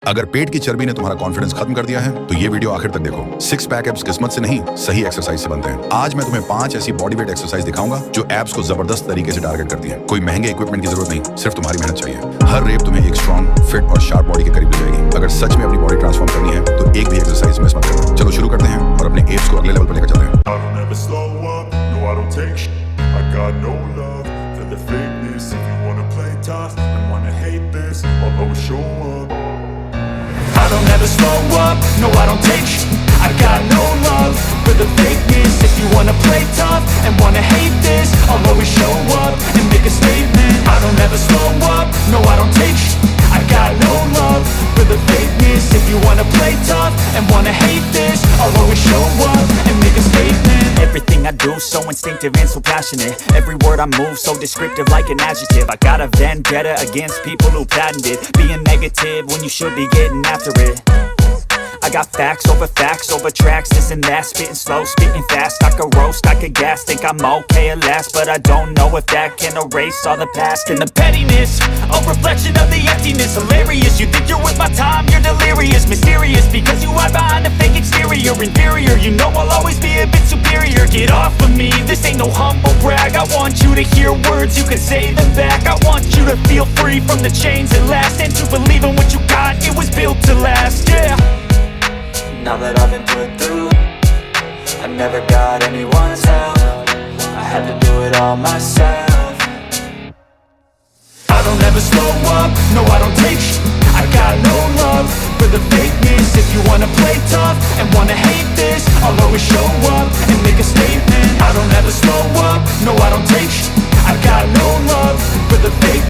अगर पेट की चर्बी ने तुम्हारा कॉन्फिडेंस खत्म कर दिया है तो ये वीडियो आखिर तक देखो। सिक्स पैक एब्स किस्मत से नहीं, सही एक्सरसाइज से बनते हैं। आज मैं तुम्हें 5 ऐसी बॉडी वेट एक्सरसाइज दिखाऊंगा जो एब्स को जबरदस्त तरीके से टारगेट करती है। कोई महंगे इक्विपमेंट की जरूरत नहीं, सिर्फ तुम्हारी मेहनत चाहिए। हर रेप तुम्हें एक स्ट्रॉन्ग, फिट और शार्प बॉडी के करीब ले जाएगी। अगर सच में अपनी बॉडी ट्रांसफॉर्म करनी है तो एक भी एक्सरसाइज मिस मत करना। चलो शुरू करते हैं और अपने एब्स को अगले लेवल पर लेकर चलते हैं। I don't ever slow up, no I don't take sh**. I got no love for the fakeness. If you wanna play tough and wanna hate this, I'll always show up and make a statement. I don't ever slow up, no I don't take sh**. I got no love for the fakeness. If you wanna play tough and wanna hate this, I'll always show up and make a statement. Everything I do so instinctive and so passionate. Every word I move so descriptive like an adjective. I got a vendetta against people who patented being negative when you should be getting after it. I got facts over tracks, this and that. Spitting slow, spitting fast. I could roast, I could gas. Think I'm okay at last, but I don't know if that can erase all the past. And the pettiness, a reflection of the emptiness. Hilarious, you think you're with my time, you're delirious. Mysterious, because you hide behind a fake exterior. Inferior, you know I'll always be a bit superior. Get off of me, this ain't no humble brag. I want you to hear words, you can say them back. I want you to feel free from the chains that last, and to believe in what you got, it was built to last, yeah. Now that I've been put through, I never got anyone's help. I had to do it all myself. I don't ever slow up, no I don't take sh**. I got no love for the fakeness. If you wanna play tough and wanna hate this, I'll always show up and make a statement. I don't ever slow up, no I don't take sh**. I got no love for the fake